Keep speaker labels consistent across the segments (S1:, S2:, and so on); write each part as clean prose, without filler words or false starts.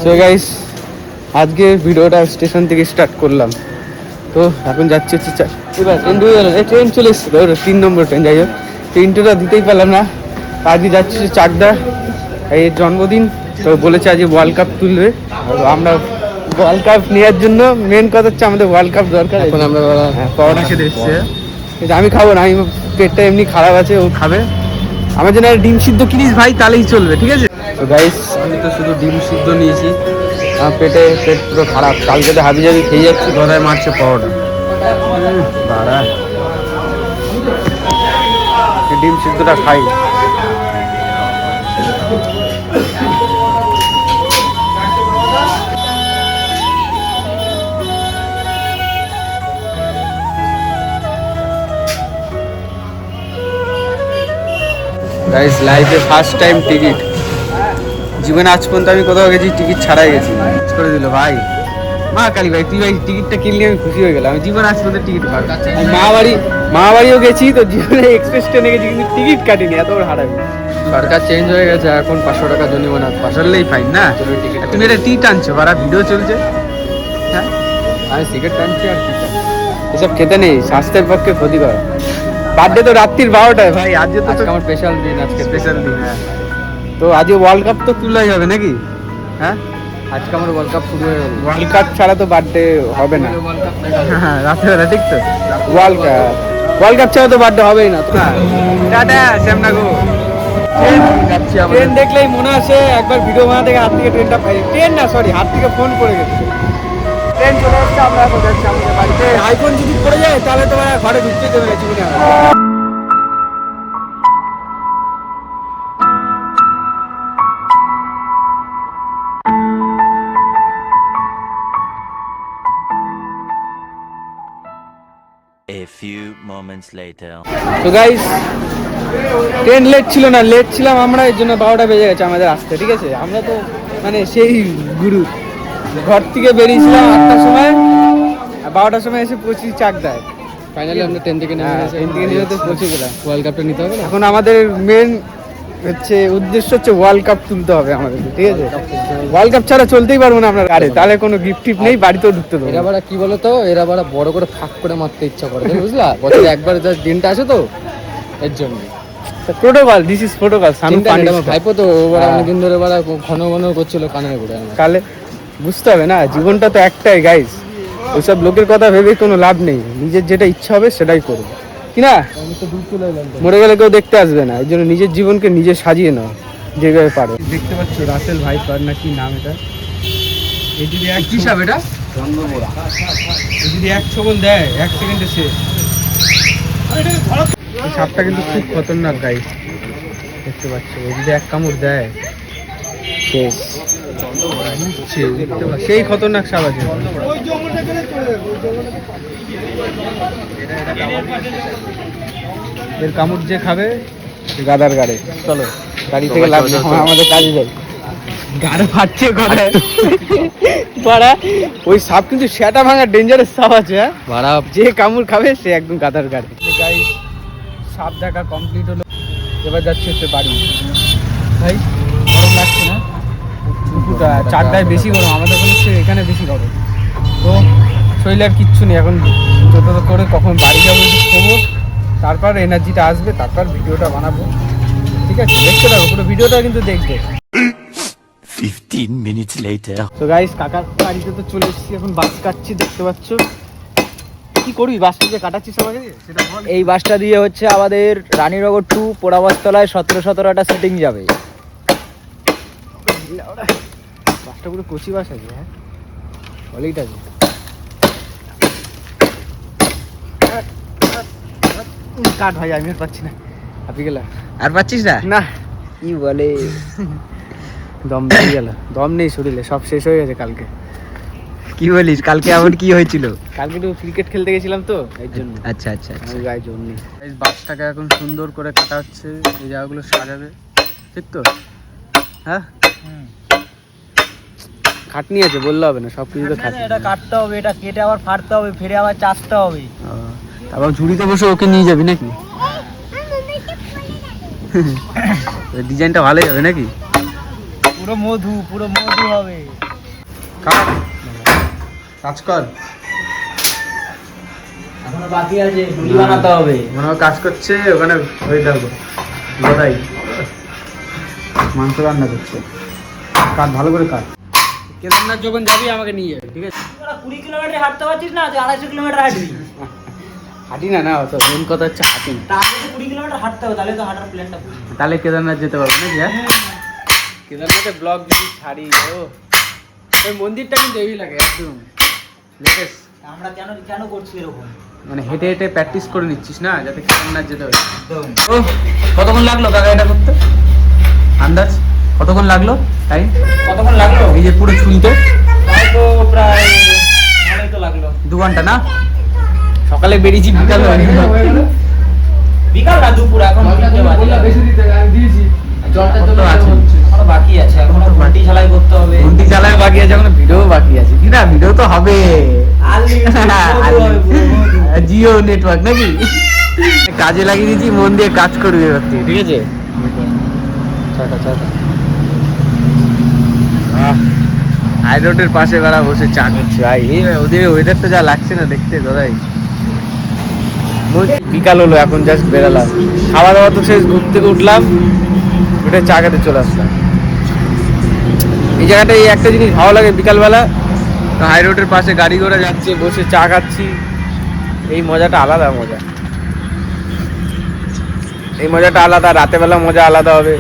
S1: So guys, আজকে ভিডিওটা station থেকে স্টার্ট করলাম। তো এখন যাচ্ছি হচ্ছে এবার ট্রেন চলে এসেছিল, 3 নম্বর ট্রেন। যাই হোক, ট্রেনটা দিতেই পারলাম না। আজকে যাচ্ছি চাকদা, এর জন্মদিন। তো বলেছে আজকে ওয়ার্ল্ড কাপ তুলবে। তো আমরা ওয়ার্ল্ড কাপ নেওয়ার জন্য মেন কথা হচ্ছে আমাদের ওয়ার্ল্ড কাপ দরকার। এখন আমরা পরোটা খেতে এসেছি, কিন্তু আমি খাবো না, আমি পেটটা এমনি খারাপ আছে, ও খাবে। আমার জন্য ডিম সিদ্ধ কিনিস ভাই, তাহলেই চলবে, ঠিক আছে? তো গাইস, আমি তো শুধু ডিম সিদ্ধ নিয়েছি, আমার পেট পুরো খারাপ। কালকে তো হাবি জাবি খেয়ে যাচ্ছি, গলায় মারছে পরোটা। বাড়া, ডিম সিদ্ধটা খাই। গাইস, লাইফে ফার্স্ট টাইম টিকিট। জীবনে আজ পর্যন্ত আমি কোথাও গেছি টিকিট ছাড়াই গেছি। করে দিল ভাই, মা কালী ভাই, তুই ভাই টিকিটটা কিনলে আমি খুশি হয়ে গেলাম। আমি জীবনে আজ পর্যন্ত টিকিট মা বাড়িও গেছি, তো জীবনে এক্সপ্রেস ট্রেনে গেছি, কিন্তু টিকিট কাটিনি। এত বড় হারাবি। সরকার চেঞ্জ হয়ে গেছে, এখন 500 টাকা জরিমানা, পাশালেই ফাইন না। তুমি এটা টি টানছো, বারা ভিডিও চলছে। হ্যাঁ, আমি সিগারেট টানছি আর কি। এসব খেতে নেই, স্বাস্থ্যের পক্ষে ক্ষতিকর। বার্থডে তো রাত্রির 12টায় ভাই। আজকে তো আমার স্পেশাল দিন, আজকে স্পেশাল দিন। হ্যাঁ, তো আজকে ওয়ার্ল্ড কাপ তো তুলাই যাবে নাকি? হ্যাঁ, আজকে আমার ওয়ার্ল্ড কাপ শুরু হয়ে গেল। ওয়ার্ল্ড কাপ ছাড়া তো বার্থডে হবে না। হ্যাঁ, রাত্রেবেলা, ঠিক তো। ওয়ার্ল্ড কাপ ছাড়া তো বার্থডে হবেই না। তো না, টাটা শ্যামনা গো। ট্রেন দেখলেই মনে আসে একবার ভিডিও বানাতে গিয়ে হাত থেকে ট্রেনটা পাই। ট্রেন না, সরি, হাত থেকে ফোন পড়ে গেছে। ট্রেন চলে আসছে, আমরা এখন যাচ্ছি আমাদের বাড়িতে। আইফোন যদি পড়ে যায় তাহলে তো ঘরে ঢুকতে দেবে না জীবনে।
S2: A few moments later.
S1: তো গাইস, ট্রেন লেট ছিল না, লেট ছিলাম আমরা, এর জন্য 12টা বেজে গেছে আমাদের আসতে, ঠিক আছে? আমরা তো মানে সেই গুরু, ঘর থেকে বেরিয়েছিলাম 8টার সময়, 12টার সময় এসে পৌঁছি চাকদায়। ফাইনালি আমরা ট্রেন থেকে নেমে তো পৌঁছে গেলাম। ওয়ার্ল্ড কাপটা নিতে হবে। এখন আমাদের মেন হচ্ছে উদ্দেশ্য হচ্ছে ওয়ার্ল্ড কাপ তুলতে হবে আমাদের, ঠিক আছে? ওয়ার্ল্ড কাপ ছাড়া চলতেই পারবো না আমরা। আরে তাহলে কোনো গিফট টিফট নেই, বাড়িতেও ঢুকতে দেবো।
S3: এরা বাড়া কি বলতো, এরা বাড়া বড় করে ফাঁক করে মারতে ইচ্ছা করে, বুঝলা? বছরে একবার যা দিনটা আসে তো, এর জন্য
S1: প্রোটোকল, দিস ইজ প্রোটোকল।
S3: ভাইপো তো অনেকদিন ধরে বাড়া ঘন ঘন করছিল কানে করে।
S1: তাহলে বুঝতে হবে না, জীবনটা তো একটাই গাইস। ওইসব লোকের কথা ভেবে কোনো লাভ নেই, নিজের যেটা ইচ্ছা হবে সেটাই করবে, কি না? মরে গেলে কেউ দেখতে আসবে না, এই জন্য নিজের জীবনকে নিজে সাজিয়ে নাও যেভাবে পারো। দেখতে পাচ্ছ রাসেল ভাইপার না কি নাম এটা? এই যদি এক হিসাব, এটা যদি 1 ছবল দেয় 1 সেকেন্ডে শেষ। এই সাপটা কিন্তু খুব খতরনাক গাইস, দেখতে পাচ্ছ। ও যদি 1 কামড় দেয় শেষ। সেই খতরনাক সাপ আছে। এর কামড় যে খাবে গাদার গাড়ে। চলো গাড়ি থেকে লাগবে, আমাদের কাজে যাই। গাড়ে ফাটছে কথায় পাড়া। ওই সাপ কিন্তু সেটা ভাঙা ডেঞ্জারাস সাপ আছে। হ্যাঁ, যে কামড় খাবে সে একদম গাদার গাড়ে। গাইস, সাপ দেখা কমপ্লিট হলো, এবার যাচ্ছে হচ্ছে বাড়ি। ভাই গরম লাগছে না? চাকদায় বেশি গরম, আমাদের এখানে বেশি গরম। তো শরীরে আর কিচ্ছু নেই, এখন যত করে কখন বাড়ি যাবো, শোবো, তারপর এনার্জিটা আসবে, তারপর ভিডিওটা বানাবো, ঠিক আছে? দেখতে থাকো পুরো ভিডিওটা, কিন্তু দেখবে।
S2: 15 minutes later.
S1: তো গাইস, কাকার বাড়িতে তো চলে এসেছি, এখন বাস কাটছি, দেখতে পাচ্ছ। কি করবি বাসটা যে কাটাচ্ছিস আমাকে সেটা বল।
S3: এই বাসটা দিয়ে হচ্ছে আমাদের রানীনগর টু পোড়াবাসতলায় 17-17টা সেটিং যাবে।
S1: বাসটা পুরো কচি বাস আছে। হ্যাঁ, বলেইটা কাট ভাই, আমি আর পাচ্ছি না, হাঁপিয়ে গেলাম।
S3: আর পাচ্ছিস না?
S1: না,
S3: কি বলে,
S1: দম বেরিয়ে গেল, দম নেই শরীরে, সব শেষ হয়ে গেছে কালকে।
S3: কি বলিস? কালকে এমন কি হয়েছিল?
S1: কালকে একটু ক্রিকেট খেলতে গেছিলাম তো, এই জন্য।
S3: আচ্ছা আচ্ছা আচ্ছা।
S1: আমি গায়ে জোর নেই। এই বাসটাকে এখন সুন্দর করে কাটা হচ্ছে, এই জায়গাগুলো সাজাবে, ঠিক তো? হ্যাঁ, খাটনি আছে, বললে হবে না, সব কিছু তো খাটনি।
S3: এটা কাটতে হবে, এটা কেটে আবার ফাড়তে হবে, ফিরে আবার চাষতে হবে।
S1: তারপর ঝুড়িতে বসে ওকে নিয়ে যাবি নাকি? ডিজাইনটা ভালোই হবে নাকি?
S3: পুরো মধু হবে।
S1: কাজ কর।
S4: এখনো বাকি আছে, মুড়ি বানাতে হবে।
S1: মনে হয় কাজ করছে ওখানে, ওই দেখো গদাই মাংস রান্না করছে। কাজ ভালো করে কাজ। কেদারনাথ যখন যাবি আমাকে নিয়ে যাবি, ঠিক আছে?
S4: 20 কিলোমিটার হাঁটতে পারছিস না, তুই 250 কিলোমিটার হাঁটবি।
S1: হাঁটি না না, অত মেন কথা হচ্ছে হাঁটি না।
S4: তার আগে 20 কিলোমিটার হাঁটতে হবে, তাহলে তো হাঁটার প্ল্যানটা বুঝবি।
S1: তাহলে কেদারনাথ যেতে পারবো না কি? কেদারনাথে ব্লগ যদি ছাড়ি, ও ওই মন্দিরটা কিন্তু হেভি লাগে একদম লেটেস্ট।
S4: আমরা কেন কেন করছি এরকম?
S1: মানে হেঁটে হেঁটে প্র্যাকটিস করে নিচ্ছিস না, যাতে কেদারনাথ যেতে পারি।
S4: একদম।
S1: ও কতক্ষণ লাগলো কাকা এটা করতে? আন্দাজ কতক্ষণ লাগলো টাইম?
S4: কতক্ষণ লাগলো?
S1: এই যে পুরো চুলতে
S4: তাই তো প্রায় ভালোই তো লাগলো।
S1: 2 ঘন্টা না? সকালে বেরিয়েছি, বিকাল হয়ে গেল।
S4: বিকাল না, দুপুর। এখন 3টে বাজে।
S1: কত আছে?
S4: এখনো বাকি আছে, এখনো ঘন্টি ঝালাই করতে হবে।
S1: ঘন্টি চালায় বাকি আছে, এখনো ভিডিও বাকি আছে। কি না, ভিডিও তো হবে। জিও নেটওয়ার্ক নাকি? কাজে লাগিয়ে দিয়েছি, মন দিয়ে কাজ করবে এবার থেকে, ঠিক আছে? হাই রোডের পাশে বেড়া বসে চা করছে ভাই। এই ওদের ওয়েদারটা যা লাগছে না দেখতে দাদাই। বিকাল হলো, এখন জাস্ট বেরালাম। খাওয়া দাওয়া তো শেষ, ঘুম থেকে উঠলাম, উঠে চা খেতে চলে আসলাম। এই জায়গাটায় এই একটা জিনিস ভালো লাগে, বিকালবেলা হাই রোডের পাশে গাড়ি ঘোড়া যাচ্ছে, বসে চা খাচ্ছি। এই মজাটা আলাদা মজা, এই মজাটা আলাদা। রাতেবেলা মজা আলাদা হবে।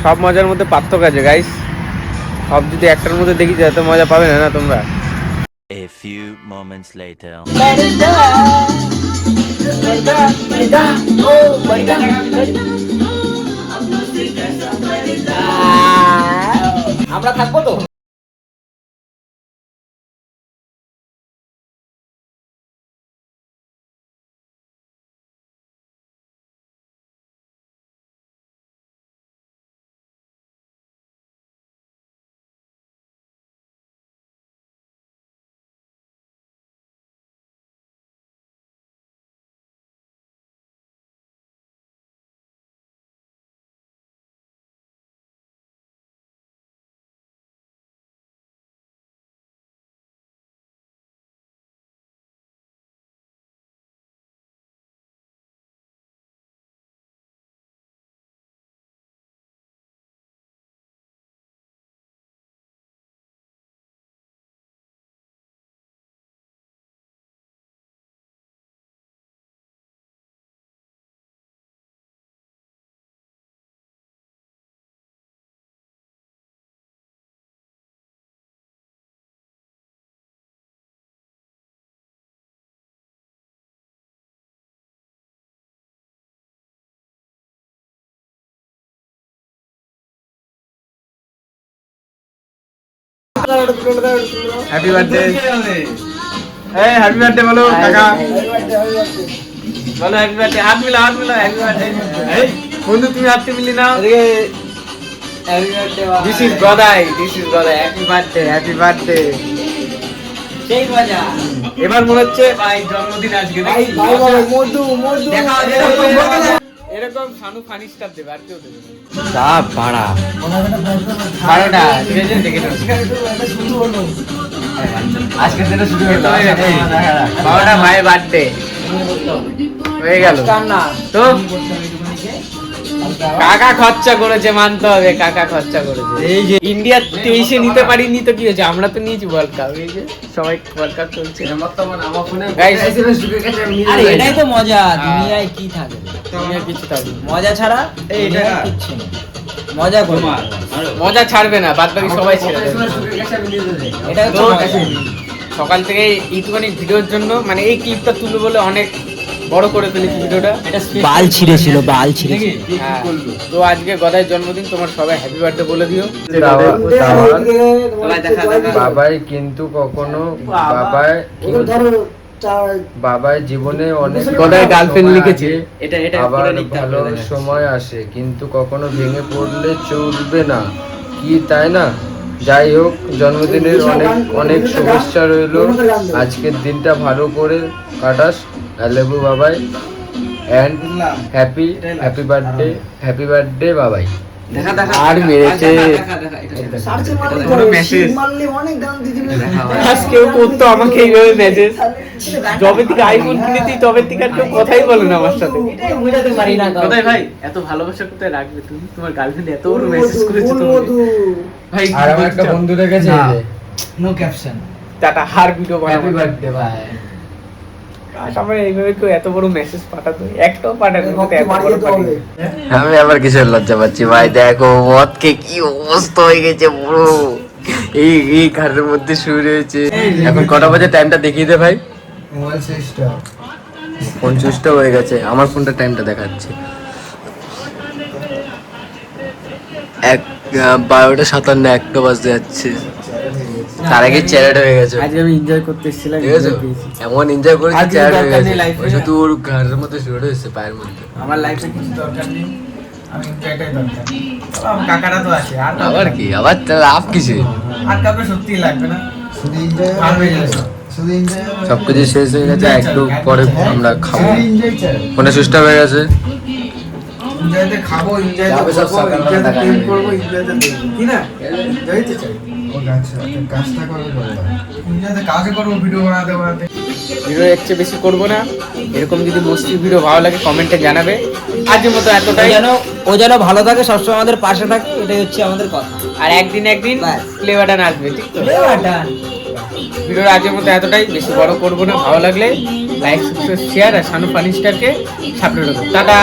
S1: সব মজার মধ্যে পার্থক্য আছে গাইস। সব যদি একটার মধ্যে দেখি যায় তো মজা পাবে না তোমরা।
S2: A few moments later.
S4: আমরা থাকবো তো।
S1: Happy birthday. এই হ্যাপি বার্থডে বলো কাকা, বলো হ্যাপি বার্থডে। হাত মিলাও, হাত মিলাও, হ্যাপি বার্থডে। এই বন্ধু তুমি হাতটা মিলি নাও। This is Gadai, this is Gadai. Happy birthday, happy birthday.
S4: সেই মজা।
S1: এবার মনে হচ্ছে ভাই জন্মদিন আজকে নাকি? দেখা হবে। এরকম সানু ফানি স্টার দেবে, আর কেউ দেবে না।
S3: চাপ ভাড়া
S1: 12টা, ঠিক আছে? দেখে নাও।
S3: আজকের দিনে শুরু হলো।
S1: 12টা মায়ের বার্থডে হয়ে গেল তো। কাকা খরচা করেছে, মানতে হবে, কাকা খরচা করেছে।
S3: এই যে
S1: ইন্ডিয়া 23-এ নিতে পারিনি তো কি হয়েছে, আমরা তো নিয়েছি ওয়ার্ল্ড কাপ। এই যে সবাই ওয়ার্ল্ড কাপ চলছে। Guys,
S4: আরে এটাই তো মজা, দুনিয়ায় কি থাকে?
S1: দুনিয়ায় কিছু থাকবে না।
S4: মজা ছাড়া দুনিয়ায় কিচ্ছু নেই। মজা করো,
S1: মজা ছাড়বে না, বাদ বাকি সবাই ছেড়ে দেবে।
S4: এটাই তো
S1: তো
S4: মজা।
S1: সকাল থেকে এইটুখানি ভিডিওর জন্য, মানে এই ক্লিপটা তুলবো বলে অনেক বড় করে ফেলেছি ভিডিওটা।
S4: বাল ছিঁড়েছিল, বাল ছিঁড়ে।
S1: হ্যাঁ, তো আজকে গদাইয়ের জন্মদিন, তোমার সবাই হ্যাপি বার্থডে বলে দিও।
S5: বাবাই কিন্তু কখনো বাবাই জীবনে অনেক
S1: গদাই গার্লফ্রেন্ড লিখেছে।
S5: আবার ভালো সময় আসে, কিন্তু কখনো ভেঙে পড়লে চলবে না, কি তাই না? যাই হোক, জন্মদিনের অনেক অনেক শুভেচ্ছা রইলো। আজকের দিনটা ভালো করে কাটাস। আই লাভ ইউ বাবাই, অ্যান্ড হ্যাপি বার্থডে বাবাই।
S1: দেখা দেখা
S3: আর মেরেছে।
S1: পুরো মেসেজ
S3: দেখা আজকেও করতো আমাকে এইভাবে মেসেজ, যবে থেকে আইফোন কিনেছি তবে থেকে আর কেউ কথাই বলে না আমার সাথে।
S4: এটাই বুঝাতে পারি না কাউকে।
S1: কোথায় ভাই এত ভালোবাসা কোথায় রাখবে তুমি? তোমার গার্লফ্রেন্ড এত বড় মেসেজ করেছে তোমাকে ভাই।
S5: আর আমার একটা বন্ধু রেখেছে
S3: না।
S4: No caption.
S3: টাটা, হার ভিডিও
S5: হ্যাপি
S3: বানাবো।
S5: বার্থডে ভাই।
S3: আমার এইভাবে কেউ এত বড় মেসেজ পাঠাতো, একটাও পাঠাতো না, এত বড় পাঠাতো।
S5: আমি আবার কিসের লজ্জা পাচ্ছি ভাই? দেখো মদকে কি অবস্থা হয়ে গেছে পুরো, এই ঘরের মধ্যে শুয়ে রয়েছে। এখন কটা বাজে টাইমটা দেখিয়ে দে ভাই। ফোন সুইচ অফ হয়ে গেছে, আমার ফোনটা টাইমটা দেখাচ্ছে 12:57, 1টা বাজতে যাচ্ছে। তার আগে চ্যারেট হয়ে গেছে।
S1: আজ আমি এনজয় করতে এসেছিলাম,
S5: ঠিক আছে, এমন এনজয় করেছে
S1: আজকে
S5: চ্যারেট হয়ে
S1: দরকার
S5: গেছে।
S1: নেই life এ।
S5: ওই শুধু ওর ঘরের মধ্যে শুয়ে রয়েছে পায়ের মধ্যে।
S1: আমার লাইফে কিছু দরকার নেই, আমি এনজয়টাই দরকার। আমার কাকারা তো আছে, আর
S5: আবার কি, আবার লাভ কিছু
S1: আর কাউকে সত্যি লাগবে না, ভালো হয়ে যাবে সব।
S5: সবকিছু শেষ হয়ে গেছে, একটু পরে আমরা খাবো। ফোনে সুইচ অফ হয়ে গেছে।
S1: এনজয়তে খাবো, এনজয়তে
S5: যাবে সব
S1: করবো,
S5: সকালবেলা
S1: এনজয়তে
S5: দেখা
S1: প্রেম
S5: হবে।
S1: করবো, এনজয়তে দেখবো, কি না? এনজয়তে চাই, এনজয়তে কাজে করবো, ভিডিও বানাতে বানাতে।
S3: ভিডিও এর চেয়ে বেশি করবো না। এরকম যদি মস্তির ভিডিও ভালো লাগে কমেন্টে জানাবে। আজকের মতো এতটাই।
S4: ও যেন ভালো থাকে, সবসময় আমাদের পাশে থাকে, এটাই হচ্ছে আমাদের কথা।
S3: আর একদিন
S4: ব্যাস।
S3: প্লে বাটন আসবে, ঠিক তো?
S4: Done.
S3: ভিডিওর আজকের মতো এতটাই, বেশি বড় করবো না। ভালো লাগলে লাইক, সাবস্ক্রাইব, শেয়ার আর শানু ফানি স্টারকে সাপোর্ট করো। টাটা।